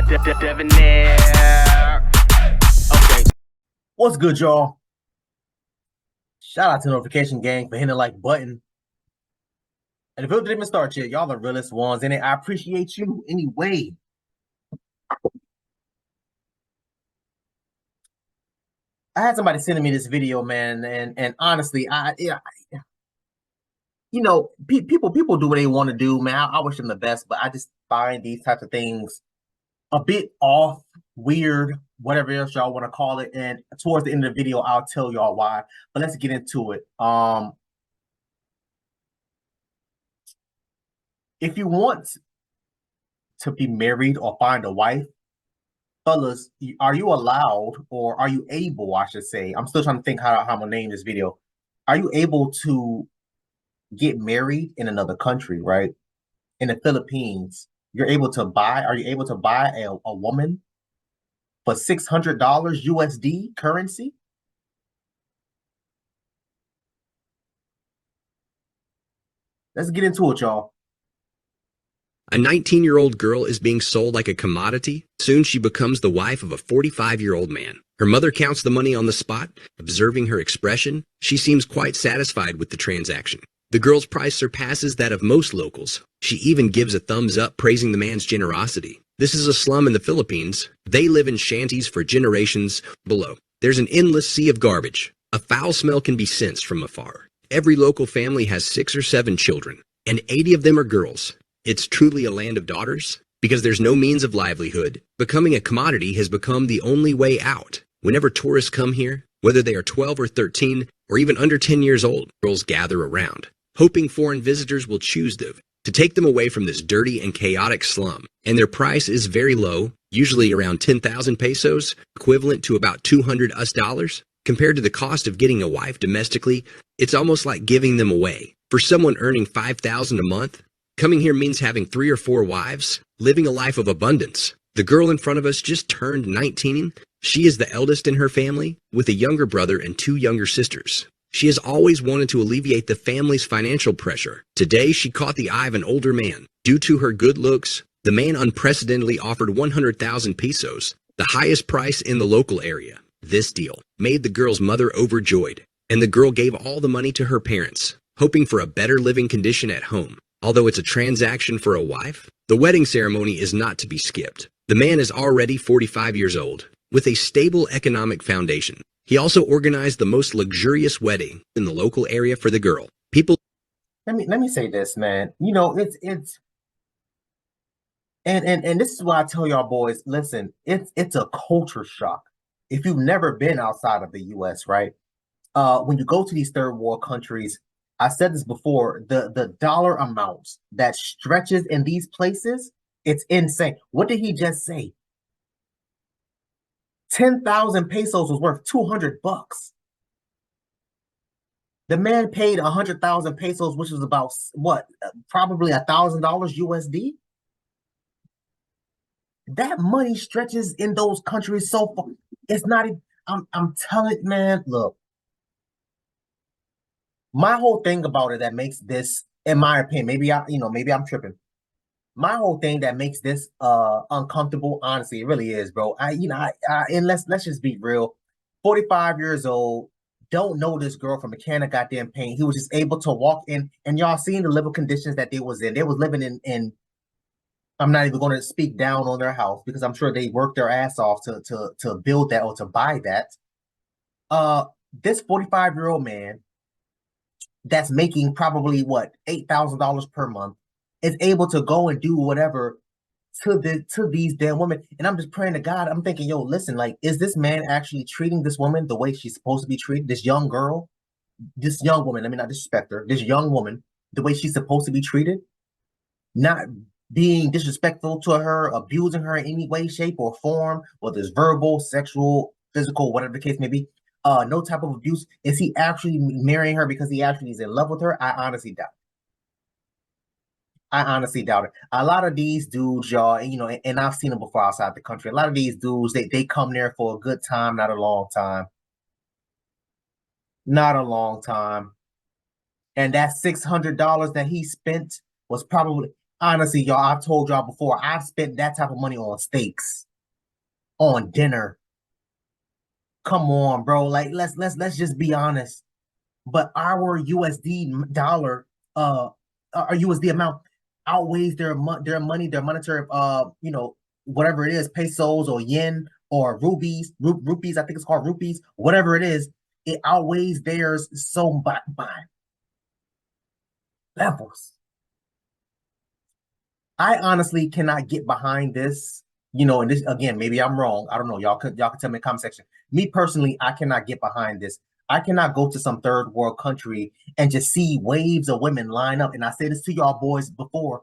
Debonair. Okay. What's good, y'all? Shout out to Notification Gang for hitting the like button. And if it didn't even start yet, y'all the realest ones in it. I appreciate you anyway. I had somebody sending me this video, man, and honestly, people do what they want to do, man. I wish them the best, but I just find these types of things a bit off, weird, whatever else y'all want to call it. And towards the end of the video, I'll tell y'all why. But let's get into it. If you want to be married or find a wife, fellas, are you allowed or are you able, I should say, I'm still trying to think how I'm gonna name this video. Are you able to get married in another country, right? In the Philippines, are you able to buy a woman for $600 USD currency? Let's get into it, y'all. A 19-year-old girl is being sold like a commodity. Soon she becomes the wife of a 45-year-old man. Her mother counts the money on the spot. Observing her expression, she seems quite satisfied with the transaction. The girl's price surpasses that of most locals. She even gives a thumbs up, praising the man's generosity. This is a slum in the Philippines. They live in shanties for generations. Below, there's an endless sea of garbage. A foul smell can be sensed from afar. Every local family has 6 or 7 children, and 80 of them are girls. It's truly a land of daughters. Because there's no means of livelihood, becoming a commodity has become the only way out. Whenever tourists come here, whether they are 12 or 13, or even under 10 years old, girls gather around, hoping foreign visitors will choose them to take them away from this dirty and chaotic slum. And their price is very low, usually around 10,000 pesos, equivalent to about 200 US dollars. Compared to the cost of getting a wife domestically, it's almost like giving them away. For someone earning 5,000 a month, coming here means having 3 or 4 wives, living a life of abundance. The girl in front of us just turned 19. She is the eldest in her family, with a younger brother and 2 younger sisters. She has always wanted to alleviate the family's financial pressure. Today, she caught the eye of an older man. Due to her good looks, the man unprecedentedly offered 100,000 pesos, the highest price in the local area. This deal made the girl's mother overjoyed, and the girl gave all the money to her parents, hoping for a better living condition at home. Although it's a transaction for a wife, the wedding ceremony is not to be skipped. The man is already 45 years old, with a stable economic foundation. He also organized the most luxurious wedding in the local area for the girl. Let me say this, man. You know, it's and this is why I tell y'all boys, listen, it's a culture shock. If you've never been outside of the US, right? When you go to these third world countries, I said this before, the dollar amounts that stretches in these places, it's insane. What did he just say? 10,000 pesos was worth 200 bucks. The man paid 100,000 pesos, which was about what, probably $1,000 USD. That money stretches in those countries so far. It's not. I'm telling, man. Look, my whole thing about it that makes this, in my opinion, maybe I'm tripping. My whole thing that makes this uncomfortable, honestly, it really is, bro. And let's just be real. 45 years old, don't know this girl from a can of goddamn paint. He was just able to walk in, and y'all seen the living conditions that they was in. They was living in I'm not even going to speak down on their house because I'm sure they worked their ass off to build that or to buy that. Uh, this 45-year-old man that's making probably what, $8,000 per month is able to go and do whatever to these damn women. And I'm just praying to God. I'm thinking, yo, listen, like, is this man actually treating this woman the way she's supposed to be treated? This young girl, this young woman, let me not disrespect her, this young woman, the way she's supposed to be treated, not being disrespectful to her, abusing her in any way, shape, or form, whether it's verbal, sexual, physical, whatever the case may be. No type of abuse. Is he actually marrying her because he actually is in love with her? I honestly doubt. I honestly doubt it. A lot of these dudes, y'all, and I've seen them before outside the country. A lot of these dudes, they come there for a good time, not a long time. Not a long time. And that $600 that he spent was probably Honestly, y'all, I've told y'all before, I've spent that type of money on steaks, on dinner. Come on, bro. Like let's just be honest. But our USD dollar, our USD amount outweighs their money, their monetary, whatever it is, pesos or yen or rupees. I think it's called rupees. Whatever it is, it outweighs theirs so by levels. I honestly cannot get behind this. And this again, maybe I'm wrong. I don't know. Y'all can tell me in the comment section. Me personally, I cannot get behind this. I cannot go to some third world country and just see waves of women line up. And I said this to y'all boys before.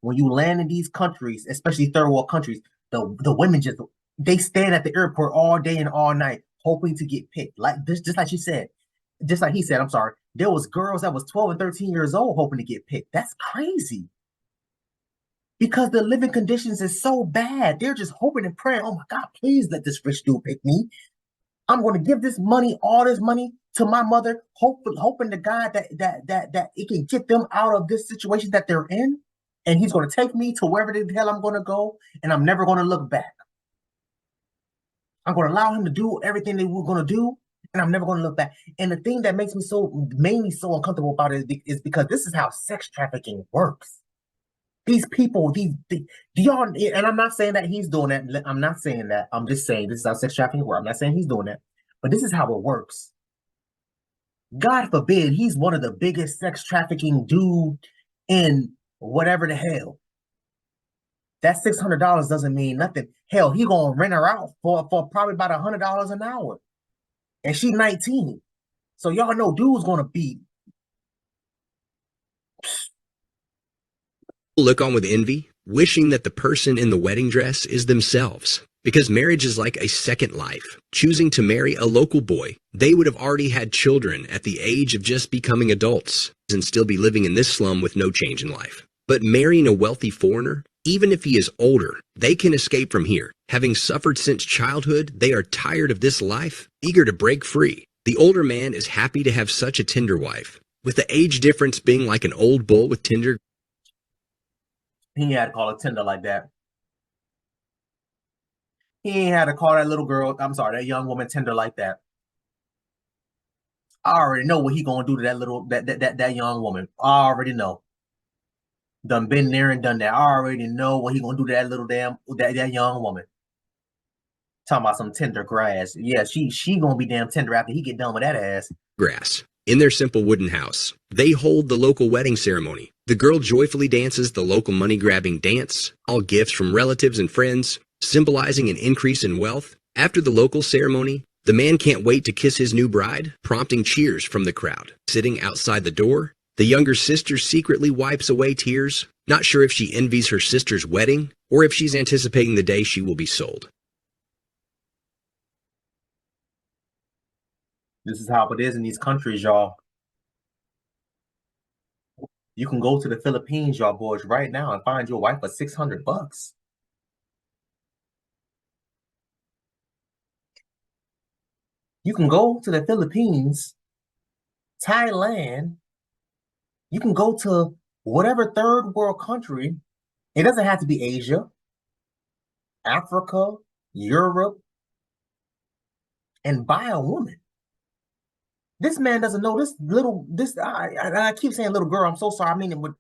When you land in these countries, especially third world countries, the women they stand at the airport all day and all night hoping to get picked. Like this, just like she said, just like he said, I'm sorry. There was girls that was 12 and 13 years old hoping to get picked. That's crazy. Because the living conditions is so bad. They're just hoping and praying, oh my God, please let this rich dude pick me. I'm going to give this money, all this money to my mother, hoping to God that it can get them out of this situation that they're in. And he's going to take me to wherever the hell I'm going to go. And I'm never going to look back. I'm going to allow him to do everything they were going to do. And I'm never going to look back. And the thing that makes me mainly so uncomfortable about it is because this is how sex trafficking works. These people, do y'all, and I'm not saying that he's doing that. I'm not saying that. I'm just saying this is how sex trafficking works. I'm not saying he's doing that, but this is how it works. God forbid he's one of the biggest sex trafficking dude in whatever the hell. That $600 doesn't mean nothing. Hell, he gonna rent her out for probably about $100 an hour, and she's 19. So y'all know dude's gonna be. Look on with envy, wishing that the person in the wedding dress is themselves. Because marriage is like a second life. Choosing to marry a local boy, they would have already had children at the age of just becoming adults and still be living in this slum with no change in life. But marrying a wealthy foreigner, even if he is older, they can escape from here. Having suffered since childhood, they are tired of this life, eager to break free. The older man is happy to have such a tender wife, with the age difference being like an old bull with tender. He had to call it tender like that. He ain't had to call that little girl, I'm sorry, that young woman tender like that. I already know what he gonna do to that young woman. I already know. Done been there and done that. I already know what he gonna do to that little that young woman. Talking about some tender grass. Yeah, she gonna be damn tender after he get done with that ass. Grass. In their simple wooden house, they hold the local wedding ceremony. The girl joyfully dances the local money-grabbing dance, all gifts from relatives and friends, symbolizing an increase in wealth. After the local ceremony, the man can't wait to kiss his new bride, prompting cheers from the crowd. Sitting outside the door, the younger sister secretly wipes away tears, not sure if she envies her sister's wedding or if she's anticipating the day she will be sold. This is how it is in these countries, y'all. You can go to the Philippines, y'all boys, right now and find your wife for $600. You can go to the Philippines, Thailand. You can go to whatever third world country. It doesn't have to be Asia, Africa, Europe, and buy a woman. This man doesn't know I keep saying little girl. I'm so sorry.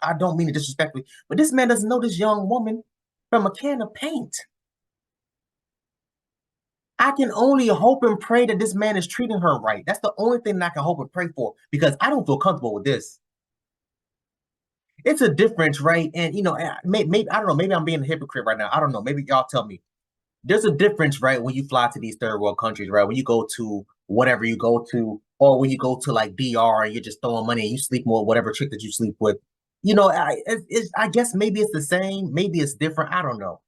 I don't mean it disrespectfully, but this man doesn't know this young woman from a can of paint. I can only hope and pray that this man is treating her right. That's the only thing that I can hope and pray for, because I don't feel comfortable with this. It's a difference, right? And maybe I don't know. Maybe I'm being a hypocrite right now. I don't know. Maybe y'all tell me. There's a difference, right, when you fly to these third world countries, right? When you go to whatever you go to, or when you go to like DR and you're just throwing money and you sleep with whatever chick that you sleep with. I guess maybe it's the same, maybe it's different. I don't know.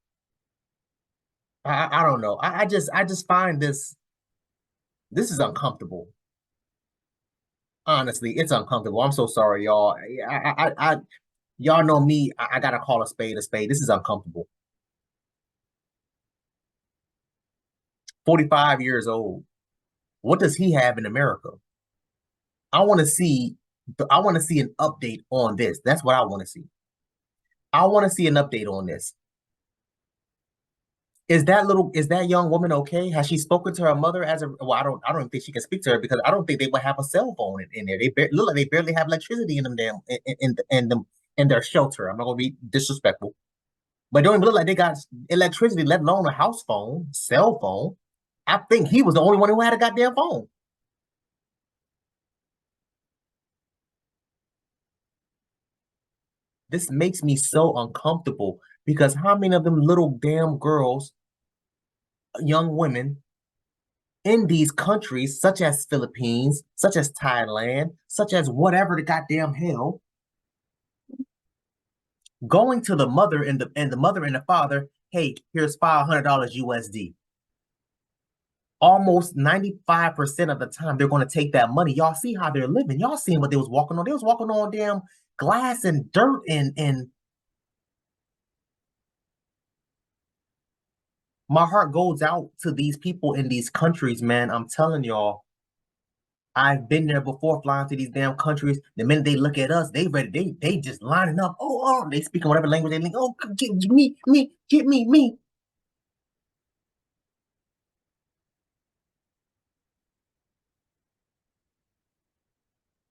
I don't know. I just find this is uncomfortable. Honestly, it's uncomfortable. I'm so sorry, y'all. Y'all know me. I gotta call a spade a spade. This is uncomfortable. 45 years old. What does he have in America? I want to see I want to see an update on this. That's what I want to see. I want to see an update on this. Is that young woman okay? Has she spoken to her mother as a well? I don't think she can speak to her because I don't think they would have a cell phone in there. They look like they barely have electricity in them damn in their shelter. I'm not gonna be disrespectful, but don't even look like they got electricity, let alone a house phone, cell phone. I think he was the only one who had a goddamn phone. This makes me so uncomfortable because how many of them little damn girls, young women in these countries, such as Philippines, such as Thailand, such as whatever the goddamn hell, going to the mother and the mother and the father, hey, here's $500 USD. Almost 95% of the time, they're going to take that money. Y'all see how they're living. Y'all seen what they was walking on. They was walking on damn glass and dirt and my heart goes out to these people in these countries, man. I'm telling y'all, I've been there before, flying to these damn countries. The minute they look at us, they ready. They just lining up. Oh, they speaking whatever language they think. Oh, get me, get me.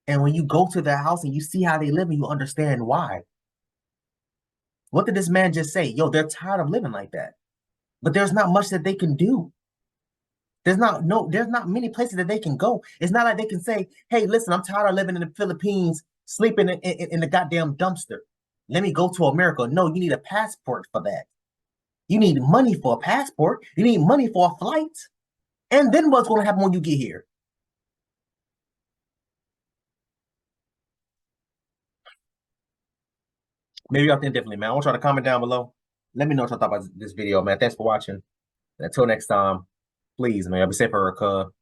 And when you go to their house and you see how they live, and you understand why. What did this man just say? Yo, they're tired of living like that. But there's not much that they can do. There's not many places that they can go. It's not like they can say, hey, listen, I'm tired of living in the Philippines, sleeping in the goddamn dumpster. Let me go to America. No, you need a passport for that. You need money for a passport. You need money for a flight. And then what's going to happen when you get here? Maybe y'all think differently, man. I want y'all to comment down below. Let me know what y'all thought about this video, man. Thanks for watching. Until next time, please, man, be safe for her, cuz.